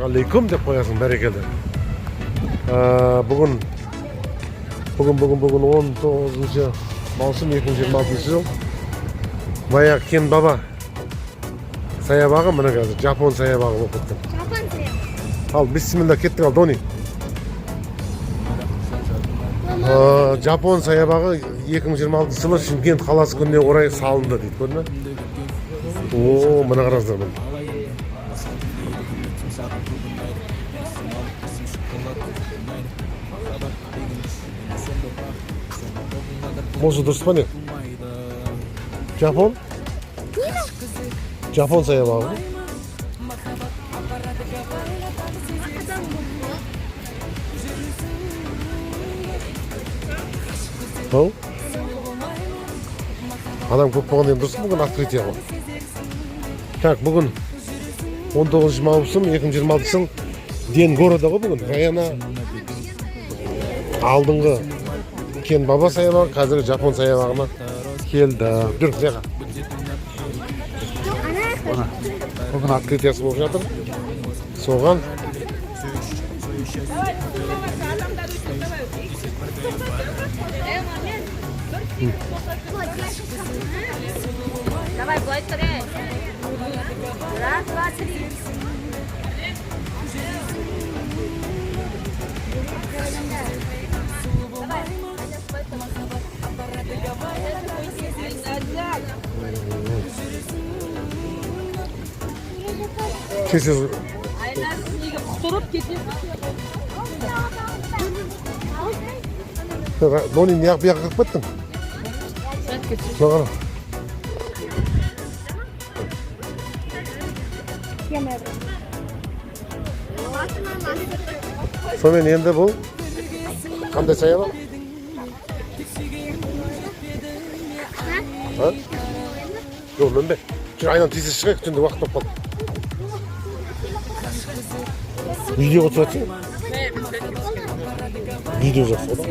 Алейкум деп қоясың бәрекелді. Бүгін 19 маусым 2026 жыл. Баяғы Кен Баба саябағы, міне қазір Жапон саябағы болып кетті. Жапон саябағы. Ал бисмилла кеттік, ал Дони. Жапон саябағы 2026 жылы Шымкент қаласы күніне орай салынды дейді, көрдің бе? О, мына қараңыздар міне. Осы дұрыс па не? Жапон? Жапон саябағы. Ау? Адам көп болғаннан дұрыс, бүгін открытие ғой. Так, бүгін 19 маусым 2026 жыл Ден города ғой бүгін. Райана алдыңғы Кен Баба саябағы, қазіргі Жапон саябағына келді. Жүр, жақа. Бүгін открытиясы болып жатыр. Соған Давай, былай тұре. Раз, два, три. кесіз Құтырып кетеді. Дони неғып бұяққа қырып кеттің? Соған сонымен енді бұл қандай саябақ? Жоқ, мөнбе. Жүр, айнан тезес шығайық, түнде уақыт болып қалды. Видеоға түсірсің? Видео жақсы одан.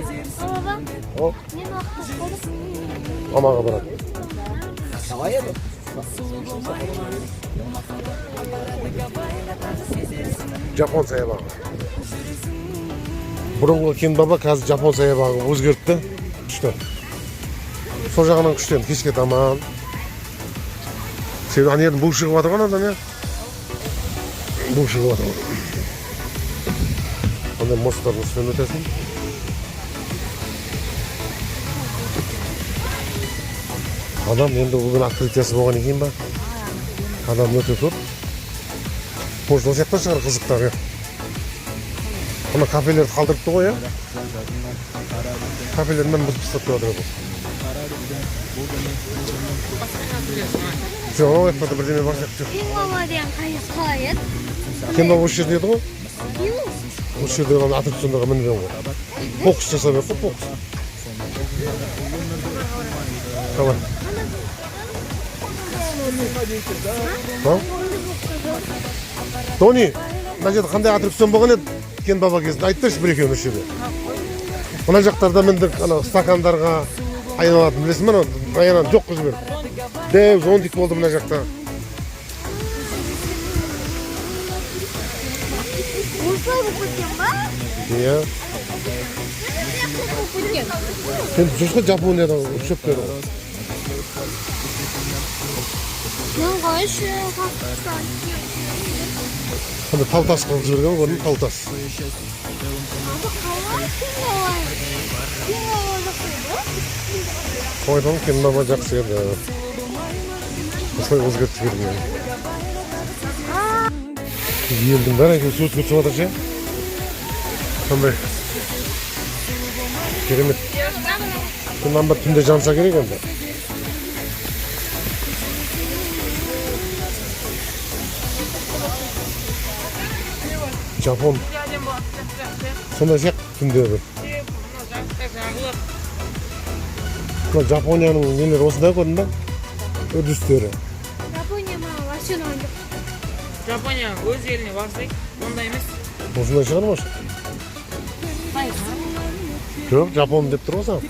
О, амаға барады. Жапон саябағы. Бұрынғы Кен Баба қазір Жапон саябағы өзгертті. Күшті. Сол жағынан күштен кешке таман. Сен ана жердің бұл шығып жатырған адам, я? Бұл шығып жатырған. Ондай мосттардың үстінен өтесің. Адам енді бүгін открытиясы болған екен ба? Адам өте тұр. Может, ол сияқты шығар қызықтар, я? Ана кафелерді қалдырыпты ғой, я? Кафелермен біз пыстап деп отырады. Жоқ, айтпады, бірдеме бар сияқты. Кен Баба деген қалай еді? Кен Баба осы жерде еді ғой? Осы жерде ғана аттракциондарға мінген ғой. Бокс жасап еді, бокс. Қалай? Тони, мына жерде қандай аттракцион болған еді? Кен Баба кезінде айтты бір екеуін осы жерде. Мына жақтарда міндік стакандарға айналатын, білесің бе? Райананы жоқ қыз жіберді. Дәу зондик болды мына жақта. Осылай болып кеткен ба? Иә. Сен жүрші Жапонияда ұшып берді. Мен қалай үшін Қандай тау-тас қылып жіберген көрдің, тау-тас. Қойдың Кен Баба жақсы еді. Осылай өзгертіп жіберген. Елдің бәрі әйтеуір сөз көтіп жатыр ше. Қандай керемет. Күннен бір түнде жанса керек енді. Жапон. Сондай сияқты түнде бір. Жапонияның нелері осындай көрдің бе? Үрдістері. Жапония маған вообще ұнайды. Жапония өз еліне барсақ, ондай емес. Осындай шығар ма? Жоқ, Жапон деп тұр ғой саған.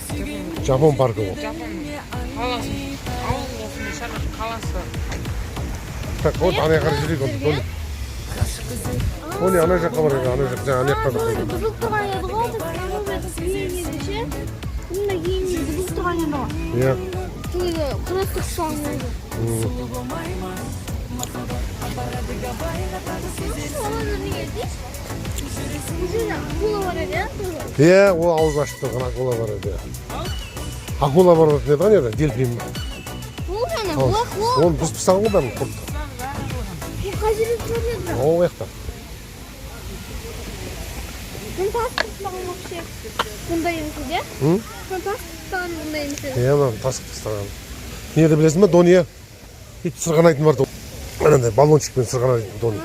Жапон паркі ғой. Жапон қаласы, ауыл осындай шаруа қаласы. Так, вот ана жаққа жүрейік. Тони ана жаққа бар еді, ана жақ жаңа аяқтады. Бұзылып тұрған еді ғой, біз киімдерді ше. Бұнда киімдерді бұзылып тұрған еді ғой. Иә. Тойды құраттық соң еді. Оларды неге дейсіз? Бұл жерде акула бар еді, Иә, ол ауыз ашып тұрған акула бар еді. Акула бар еді еді, еді, дельфин. Бұл ғана, бұл акула. Оны бұзып тастаған ғой бәрін құртты. Бұл қай жерде тұрып еді? Ол жақта. Bunu ters tutmağın yok şey. Bundayım size. Hı? Bunu ters tutmağın bundayım size. Иә, мына тасып тастаған. Неде білесің ба, Дония? Ит сырғанайтын бар. Анандай баллончикпен сырғанайтын Дони.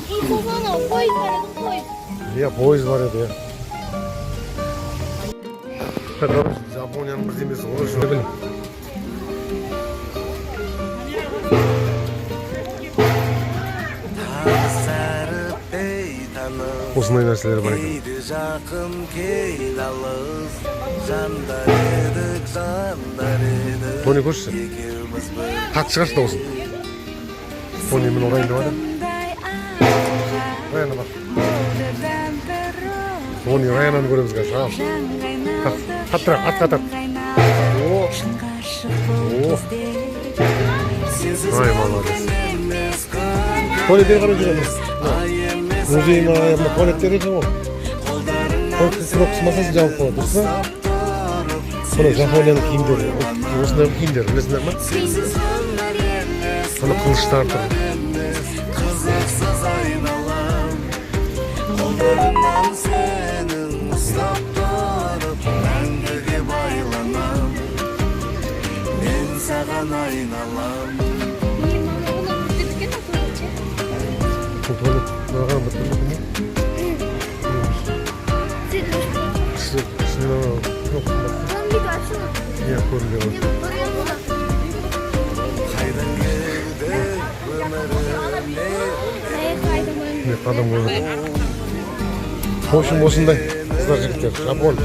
И соғана поезд var еді, поезд. Иә, пойыз бар еді, иә. Короче, Жапонияның бірдемесі ғой, шын білем. Осындай нәрселер бар екен. Тони көршісі. Қатты шығаршы дауысын. Тони мен орайын деп адам. Раяна бар. Тони Раянаны көреміз қазір. Қаттырақ, атқа тап. Ай, молодец. Тони бері қарай жүреміз. Музейна мына туалеттер екен ғой. Туалеттер қысмасасын жауып қалады, дұрыс па? Бұны Жапонияның киімдері, осындай киімдер, білесіңдер ма? Бұны қылыштар тұр. Tuvalet mаған бір түрлі ме? Кісіне жоқ. Иә, көрінді ғой. Адам көрінді. В общем, осындай қыздар жігіттер. Жапон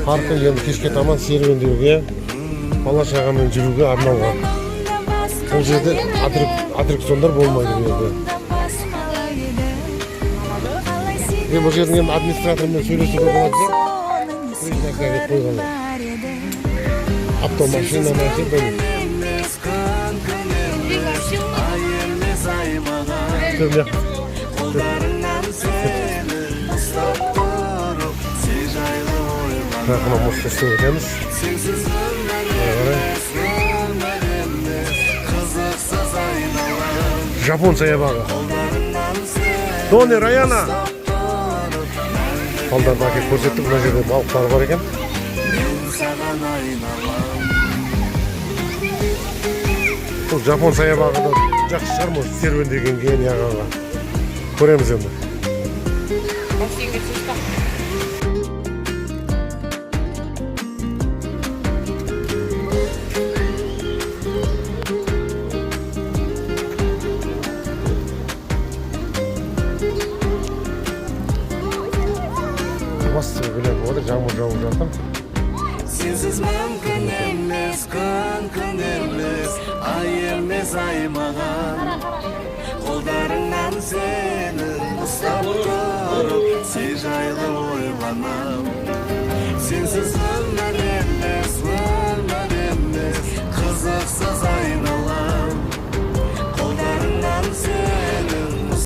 паркі енді кешке таман серуендеуге, бала шағамен жүруге арналған. Бұл жерде аттракциондар болмайды бұл жерде. Бұл жердің енді администратормен сөйлесуге болады деп, признакқа деп қойғанlar. Автомашина мәсе бөліп. Көрмек. Рақына мұсты істеп өтеміз. Жапон саябағы. Дони, Раяна! Балдарды әкеп көрсеттік, мына жерде балықтар бар екен. Бұл Жапон саябағы да жақсы шығар, может, серуендеген кейін яғанға. Көреміз енді. Басты білем, ода жаңбыр жауып жатыр. Сенсіз мүмкін емес, күн емес, ай емес ай маған. Қолдарыңнан сенің ұстап тұрып, сен жайлы ойланам.